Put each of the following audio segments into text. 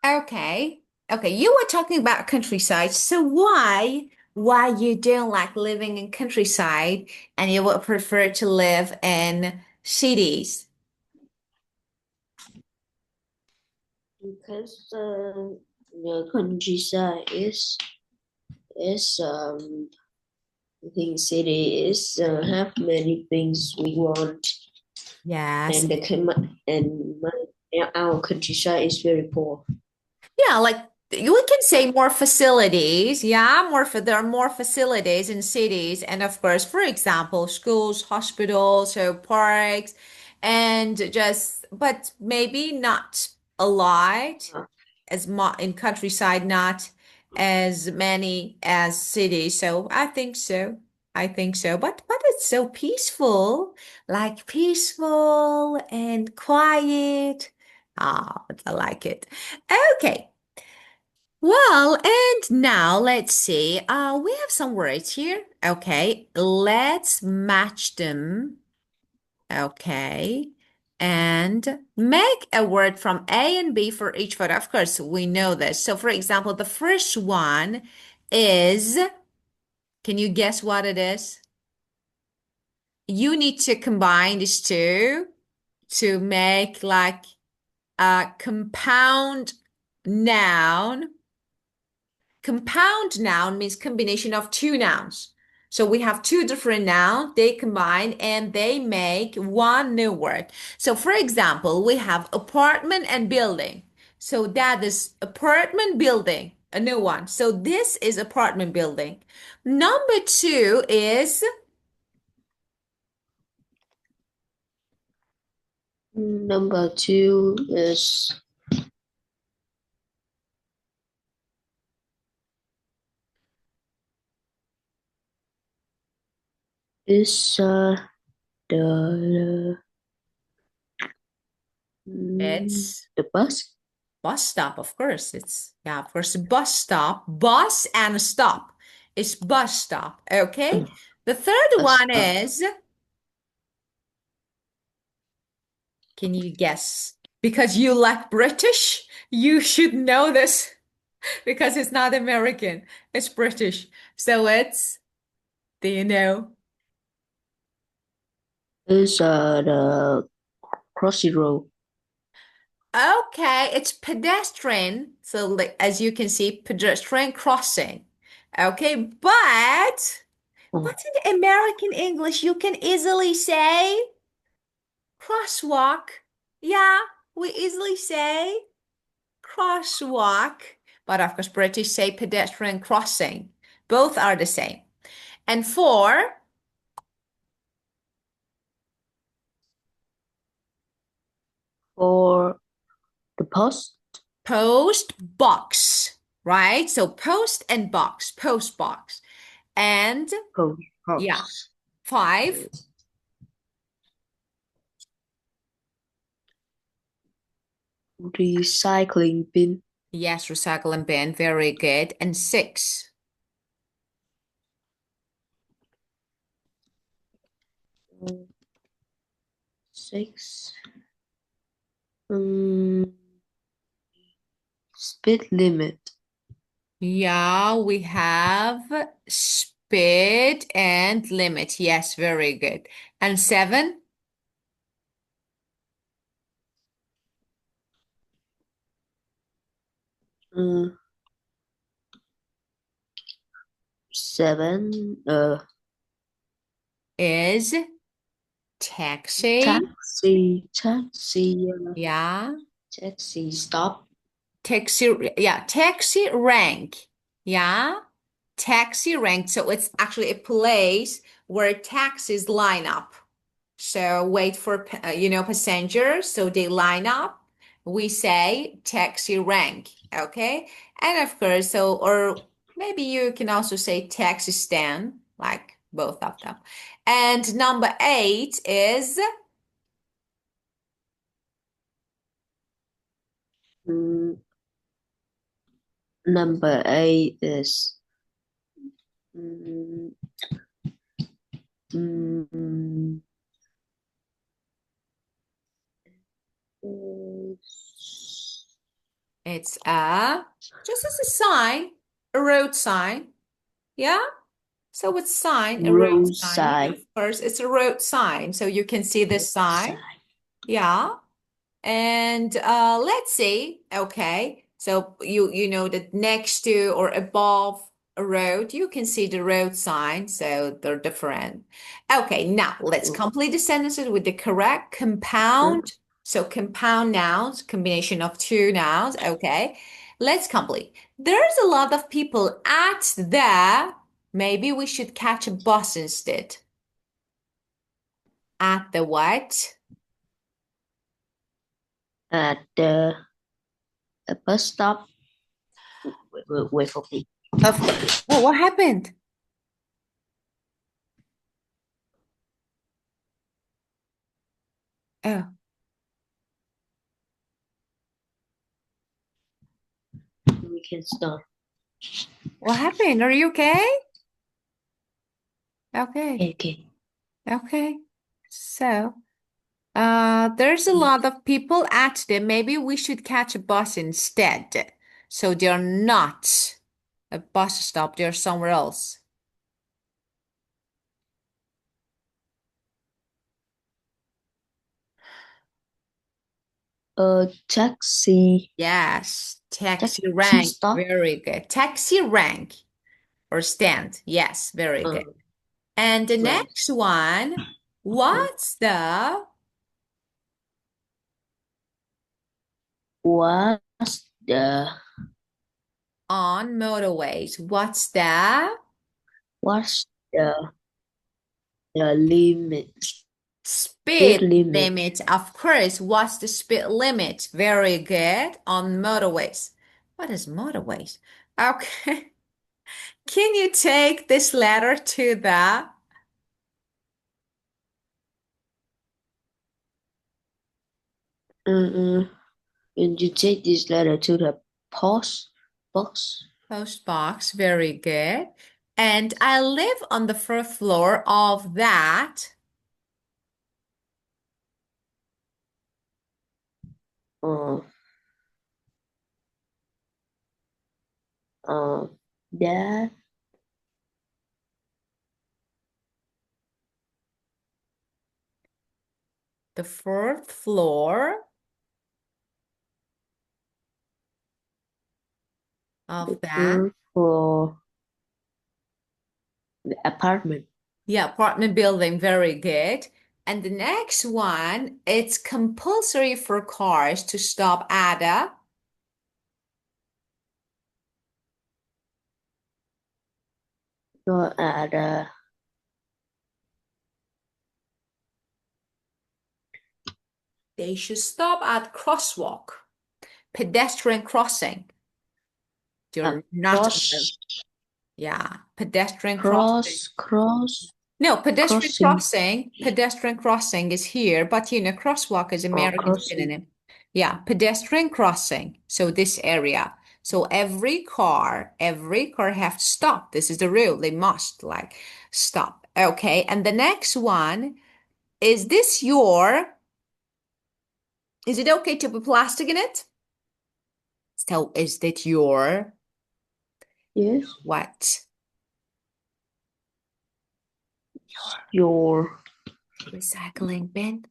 Okay. Okay, you were talking about countryside. So why you don't like living in countryside and you would prefer to live in cities? Because the countryside is I think city is have many things we want, Yes. and our countryside is very poor. Yeah, like we can say more facilities. Yeah, there are more facilities in cities, and of course, for example, schools, hospitals, so parks, and just but maybe not a lot Uh, as much in countryside, not as many as cities. So I think so. I think so. But it's so peaceful, like peaceful and quiet. Ah, I like it. Okay. Well, and now let's see. We have some words here. Okay, let's match them. Okay. And make a word from A and B for each photo. Of course, we know this. So, for example, the first one is, can you guess what it is? You need to combine these two to make like a compound noun. Compound noun means combination of two nouns. So we have two different nouns, they combine and they make one new word. So for example, we have apartment and building. So that is apartment building, a new one. So this is apartment building. Number two is, Number two is the it's the bus. bus stop, of course. It's, yeah, of course, bus stop, bus and stop. It's bus stop. Okay. The third Bus one stop. is, can you guess? Because you like British, you should know this because it's not American, it's British. So it's, do you know? Is the crossy road. Okay, it's pedestrian. So like, as you can see, pedestrian crossing. Okay, but Oh, in American English, you can easily say crosswalk. Yeah, we easily say crosswalk, but of course, British say pedestrian crossing. Both are the same. And for for the post. post box, right? So post and box, post box. And Post yeah, box. five, Recycling bin. yes, recycle and bin, very good. And six, 6. Um, Speed limit. yeah, we have speed and limit. Yes, very good. And seven, Um, 7. is taxi. Taxi, Yeah. taxi stop. Taxi, yeah, taxi rank. Yeah. Taxi rank. So it's actually a place where taxis line up. So wait for, passengers. So they line up. We say taxi rank. Okay. And of course, so, or maybe you can also say taxi stand, like both of them. And number eight is, Mm, Number 8 mm, mm, is It's just as a sign, a road sign. Yeah. So it's sign, a road sign. Yeah, roadside, of course, it's a road sign. So you can see this sign. roadside. Yeah. And let's see. Okay. So you know that next to or above a road, you can see the road sign. So they're different. Okay, now let's Mm, complete the sentences with the correct mm. compound. So compound nouns, combination of two nouns. Okay. Let's complete. There's a lot of people at the. Maybe we should catch a bus instead. At the what? At the bus stop. Wait for me. Of course. Well, what happened? Oh. We can start. What happened? Are you okay? Okay. Okay, okay. Okay. So, there's a lot of people at them. Maybe we should catch a bus instead. So they're not a bus stop, they're somewhere else. Taxi, Yes, taxi taxi rank. stop. Very good. Taxi rank or stand. Yes, very good. Uh, And the right. next one, Okay. what's the What's the on motorways? What's the what's the limit? Speed speed limit. limit? Of course, what's the speed limit? Very good. On motorways. What is motorways? Okay. Can you take this letter to the Uh, and you take this letter to the post box. post box? Very good. And I live on the first floor of that. Uh, uh, that The fourth floor of that. for the apartment. Yeah, apartment building, very good. And the next one, it's compulsory for cars to stop at a. So at They should stop at crosswalk, pedestrian crossing. a You're not on the, cross yeah, pedestrian crossing. cross cross No, pedestrian crossing crossing. Pedestrian crossing is here, but you know, crosswalk is or American crossing. synonym. Yeah, pedestrian crossing. So this area. So every car have to stop. This is the rule. They must like stop. Okay. And the next one, is this your, is it okay to put plastic in it? So is that your Yes, what? your Recycling bin?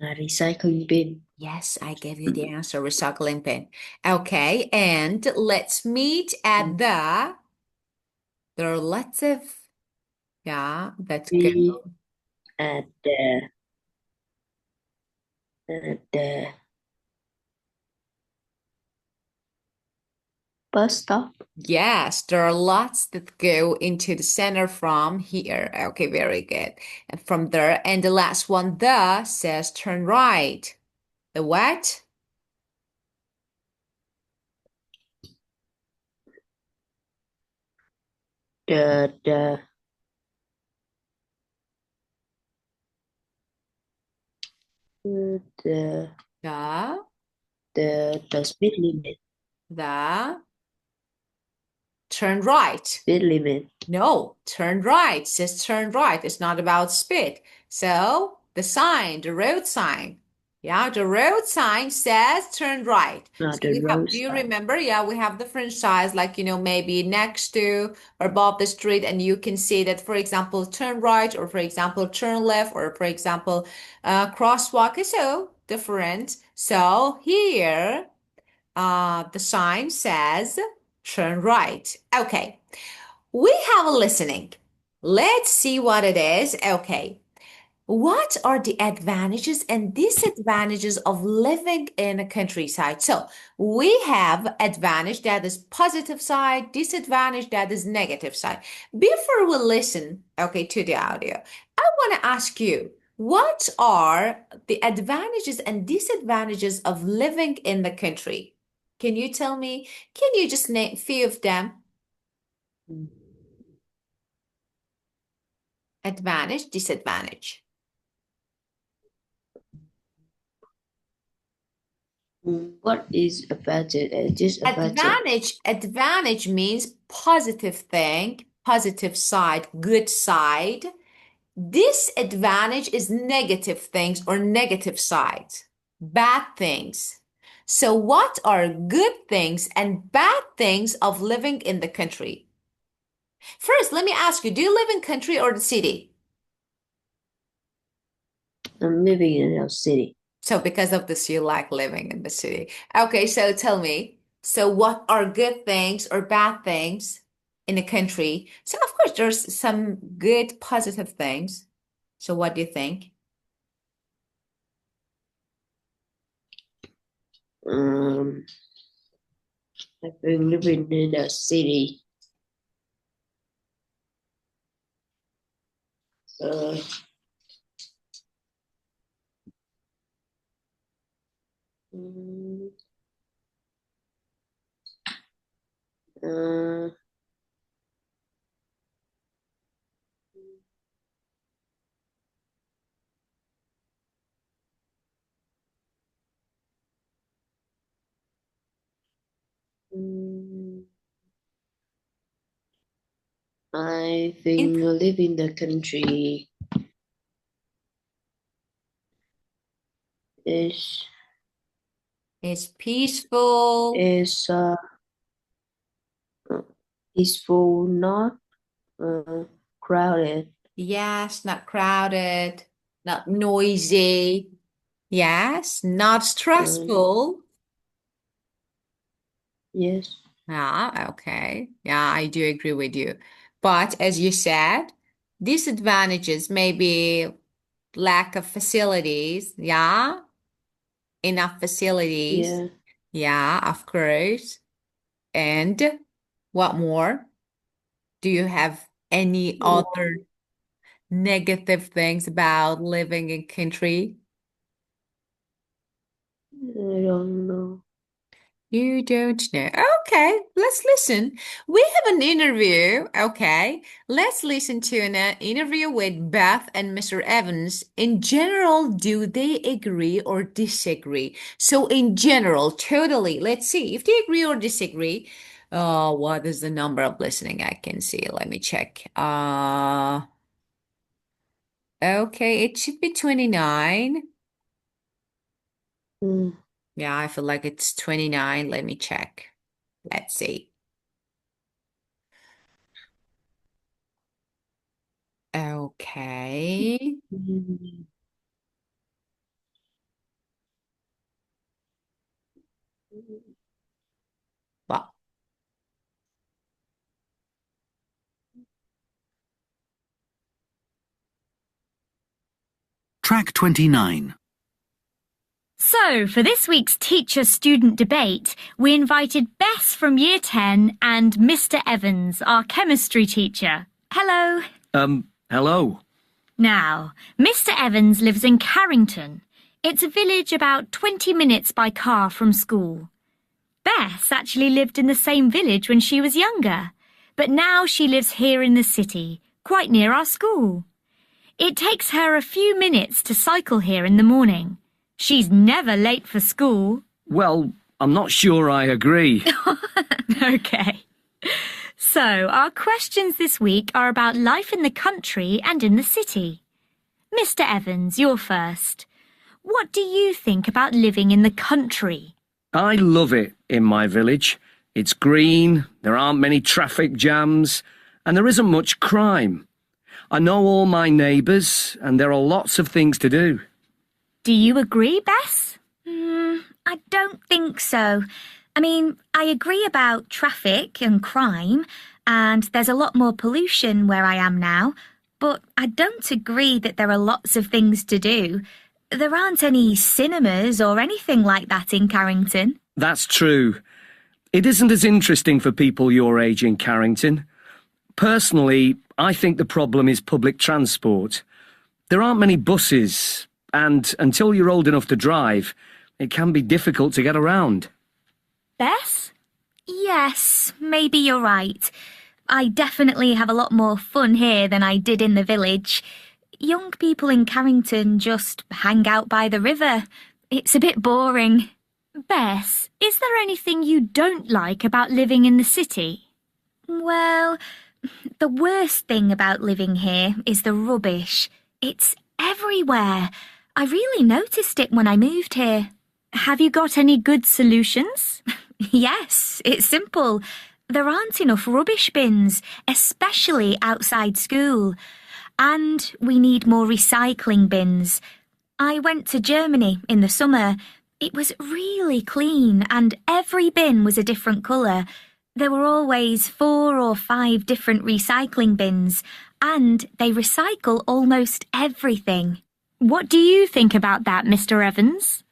recycling bin. Yes, I gave you the answer, recycling bin. Okay, and let's meet at the, there are lots of, yeah, let's go. Be at the bus stop. Yes, there are lots that go into the center from here. Okay, very good. And from there, and the last one, the says turn right. The what? The the the The, the speed limit. the, turn right. Speed limit. No, turn right. Says turn right. It's not about speed. So the sign, the road sign. Yeah, the road sign says turn right. Not So the we have, do you roadside. remember? Yeah, we have different signs, like, maybe next to or above the street, and you can see that, for example, turn right, or for example, turn left, or for example, crosswalk is so different. So here, the sign says turn right. Okay, we have a listening. Let's see what it is. Okay. What are the advantages and disadvantages of living in a countryside? So we have advantage that is positive side, disadvantage that is negative side. Before we listen, okay, to the audio, I want to ask you, what are the advantages and disadvantages of living in the country? Can you tell me? Can you just name a few of them? Mm. Advantage, disadvantage. What is advantage and disadvantage? Advantage means positive thing, positive side, good side. Disadvantage is negative things or negative sides, bad things. So what are good things and bad things of living in the country? First, let me ask you, do you live in country or the city? I'm living in a city. So because of this, you like living in the city. Okay, so tell me, so what are good things or bad things in a country? So of course, there's some good, positive things. So what do you think? Um, I've been living in a city. Uh, mm, uh, mm, I In think living in the country is It's peaceful. is peaceful, not uh, crowded. Yes, not crowded, not noisy. Yes, not Uh, stressful. yes, Ah, okay. Yeah, I do agree with you. But as you said, disadvantages maybe lack of facilities. Yeah, enough facilities. yeah, Yeah, of course. And what more? Do you have any I other negative things about living in country? don't know. You don't know. Okay, let's listen. We have an interview. Okay, let's listen to an interview with Beth and Mr. Evans. In general, do they agree or disagree? So, in general, totally, let's see if they agree or disagree. What is the number of listening I can see? Let me check. Okay, it should be 29. Mm, Yeah, I feel like it's 29. Let me check. Let's see. Okay. mm, Well, Track 29. So, for this week's teacher-student debate, we invited Bess from Year 10 and Mr. Evans, our chemistry teacher. Hello. Hello. Now, Mr. Evans lives in Carrington. It's a village about 20 minutes by car from school. Bess actually lived in the same village when she was younger, but now she lives here in the city, quite near our school. It takes her a few minutes to cycle here in the morning. She's never late for school. Well, I'm not sure I agree. Okay. So, our questions this week are about life in the country and in the city. Mr. Evans, you're first. What do you think about living in the country? I love it in my village. It's green, there aren't many traffic jams, and there isn't much crime. I know all my neighbours, and there are lots of things to do. Do you agree, Bess? I don't think so. I agree about traffic and crime, and there's a lot more pollution where I am now, but I don't agree that there are lots of things to do. There aren't any cinemas or anything like that in Carrington. That's true. It isn't as interesting for people your age in Carrington. Personally, I think the problem is public transport. There aren't many buses, and until you're old enough to drive, it can be difficult to get around. Bess? Yes, maybe you're right. I definitely have a lot more fun here than I did in the village. Young people in Carrington just hang out by the river. It's a bit boring. Bess, is there anything you don't like about living in the city? Well, the worst thing about living here is the rubbish. It's everywhere. I really noticed it when I moved here. Have you got any good solutions? Yes, it's simple. There aren't enough rubbish bins, especially outside school. And we need more recycling bins. I went to Germany in the summer. It was really clean and every bin was a different colour. There were always 4 or 5 different recycling bins and they recycle almost everything. What do you think about that, Mr. Evans?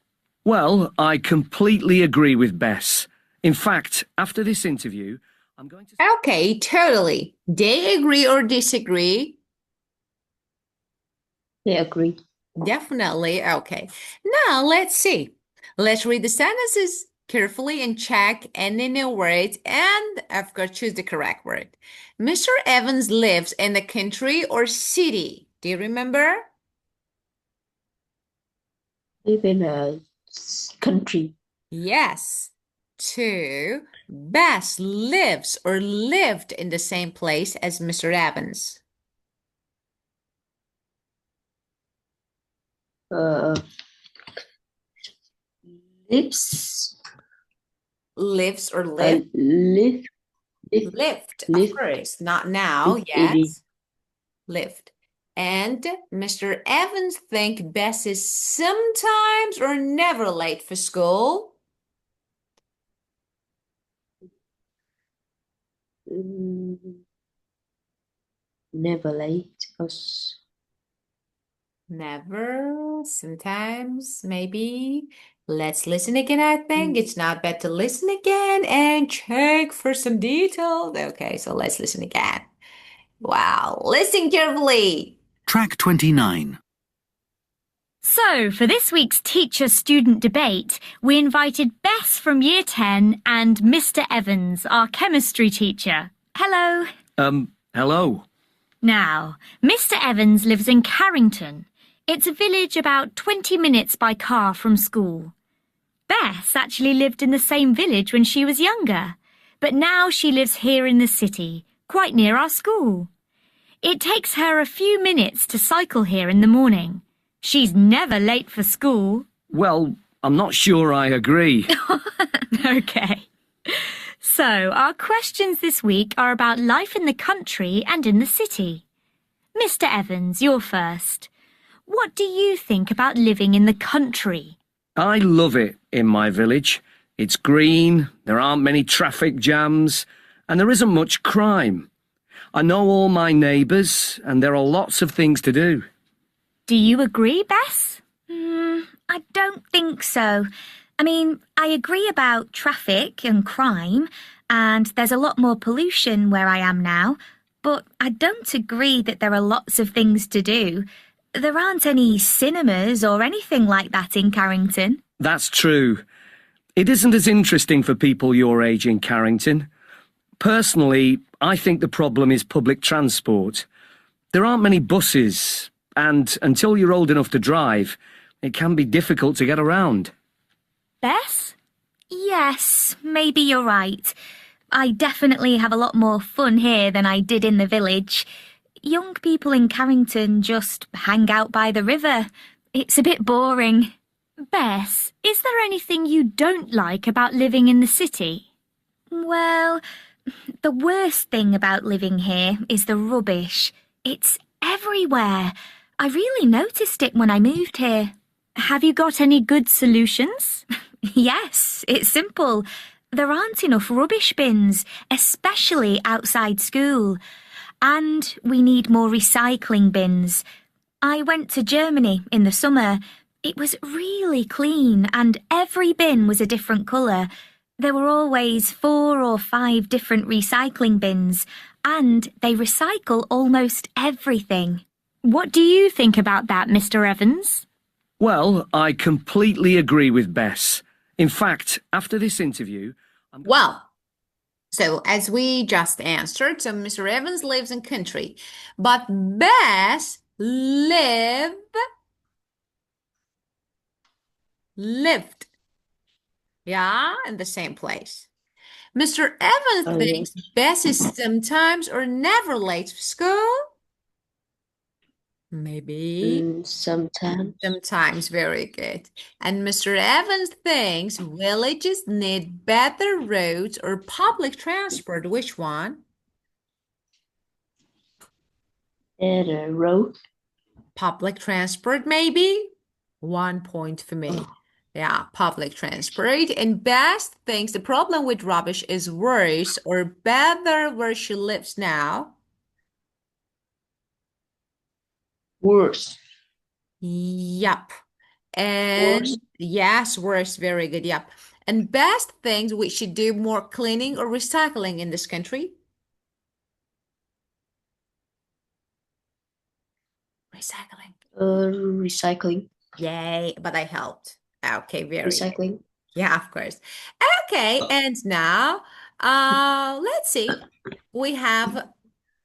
Well, I completely agree with Bess. In fact, after this interview, I'm going to... Okay, totally. They agree or disagree? They agree. Definitely. Okay. Now, let's see. Let's read the sentences carefully and check any new words and, of course, choose the correct word. Mr. Evans lives in the country or city. Do you remember? Live in a country. Yes. 2. Bess lives or lived in the same place as Mr. Evans. Lives. Lives or lived? Lived. Lived, of Lived. course. Not now, Lived. yes. Lived. And Mr. Evans think Bess is sometimes or never late for school. Never late. Because Never, sometimes, maybe. Let's listen again, I think. It's not bad to listen again and check for some details. Okay, so let's listen again. Wow, listen carefully. Track 29. So, for this week's teacher-student debate, we invited Bess from Year 10 and Mr. Evans, our chemistry teacher. Hello. Hello. Now, Mr. Evans lives in Carrington. It's a village about 20 minutes by car from school. Bess actually lived in the same village when she was younger, but now she lives here in the city, quite near our school. It takes her a few minutes to cycle here in the morning. She's never late for school. Well, I'm not sure I agree. Okay. So, our questions this week are about life in the country and in the city. Mr. Evans, you're first. What do you think about living in the country? I love it in my village. It's green, there aren't many traffic jams, and there isn't much crime. I know all my neighbours, and there are lots of things to do. Do you agree, Bess? I don't think so. I agree about traffic and crime, and there's a lot more pollution where I am now, but I don't agree that there are lots of things to do. There aren't any cinemas or anything like that in Carrington. That's true. It isn't as interesting for people your age in Carrington. Personally, I think the problem is public transport. There aren't many buses, and until you're old enough to drive, it can be difficult to get around. Bess? Yes, maybe you're right. I definitely have a lot more fun here than I did in the village. Young people in Carrington just hang out by the river. It's a bit boring. Bess, is there anything you don't like about living in the city? Well, the worst thing about living here is the rubbish. It's everywhere. I really noticed it when I moved here. Have you got any good solutions? Yes, it's simple. There aren't enough rubbish bins, especially outside school. And we need more recycling bins. I went to Germany in the summer. It was really clean and every bin was a different colour. There were always 4 or 5 different recycling bins and they recycle almost everything. What do you think about that, Mr. Evans? Well, I completely agree with Bess. In fact, after this interview, Well, so as we just answered, so Mr. Evans lives in country, but Bess lived, yeah, in the same place. Mr. Evans Oh, thinks Bess is sometimes or never late for school. Maybe. sometimes. Sometimes, very good. And Mr. Evans thinks villages need better roads or public transport. Which one? At a road. Public transport, maybe? 1 point for me. Yeah, public transport. And Bess thinks the problem with rubbish is worse or better where she lives now. Worse. Yup. And Worse. yes, worse, very good. Yup. And Bess thinks we should do more cleaning or recycling in this country. Recycling. Recycling. Yay, but I helped. Okay, very good. Recycling. Yeah, of course. Okay, and now let's see. We have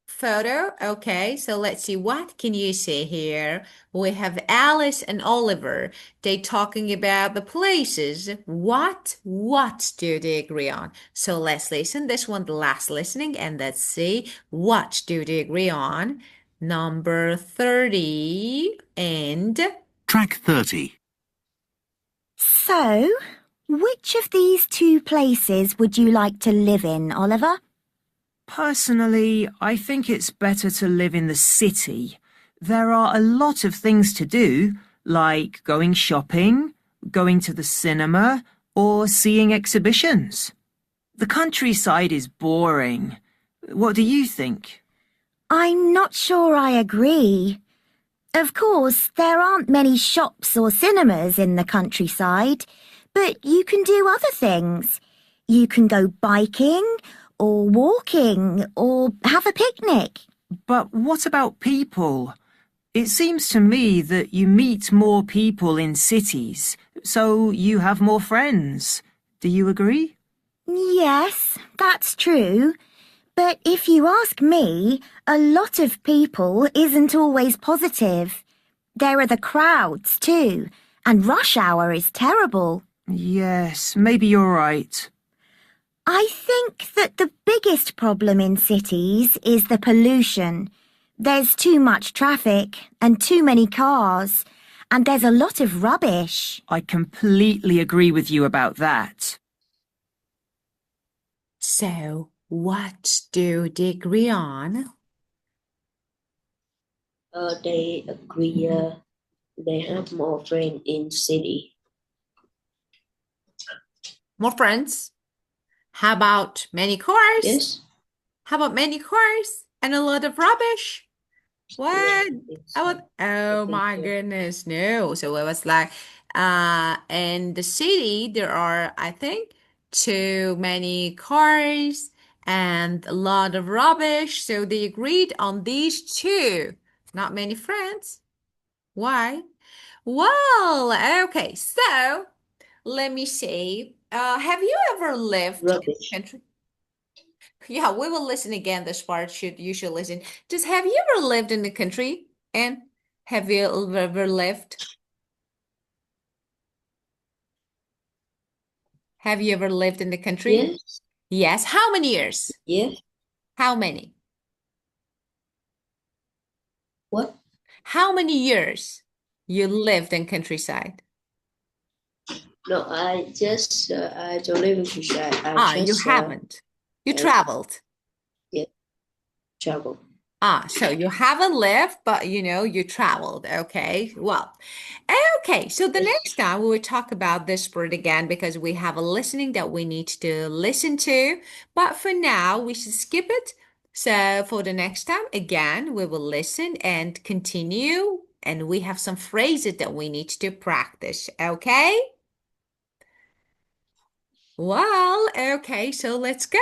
photo. Okay, so let's see. What can you see here? We have Alice and Oliver. They talking about the places. What do they agree on? So let's listen. This one, the last listening, and let's see what do they agree on. Number 30 and Track 30. So, which of these 2 places would you like to live in, Oliver? Personally, I think it's better to live in the city. There are a lot of things to do, like going shopping, going to the cinema, or seeing exhibitions. The countryside is boring. What do you think? I'm not sure I agree. Of course, there aren't many shops or cinemas in the countryside, but you can do other things. You can go biking, or walking, or have a picnic. But what about people? It seems to me that you meet more people in cities, so you have more friends. Do you agree? Yes, that's true. But if you ask me, a lot of people isn't always positive. There are the crowds too, and rush hour is terrible. Yes, maybe you're right. I think that the biggest problem in cities is the pollution. There's too much traffic and too many cars, and there's a lot of rubbish. I completely agree with you about that. so what do they agree on? They agree. They have more friends in city. More friends? How about many cars? Yes. How about many cars and a lot of rubbish? What? Oh my goodness, no. So it was like, in the city, there are, I think, too many cars and a lot of rubbish. So they agreed on these 2. Not many friends. Why? Well, okay, so let me see. Have you ever lived in a Rubbish. country? Yeah, we will listen again. This part you should listen. Just have you ever lived in the country? And have you ever lived? Have you ever lived in the country? Yes. Yes. How many years? Yes. How many? What? How many years you lived in countryside? No, I don't live in July. You just haven't. You uh, traveled. yeah, travel. So you haven't lived, but you traveled. Okay. Well, okay. So the next time we will talk about this word again because we have a listening that we need to listen to. But for now, we should skip it. So for the next time, again, we will listen and continue. And we have some phrases that we need to practice. Okay. Well, okay. So let's go.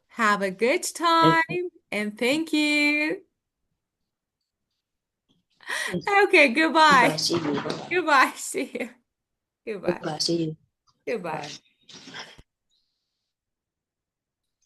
Have a good Okay. time and thank you. Yes. Okay, Goodbye. goodbye. See you. Goodbye. See you. Goodbye. Goodbye. See you. Goodbye. Bye.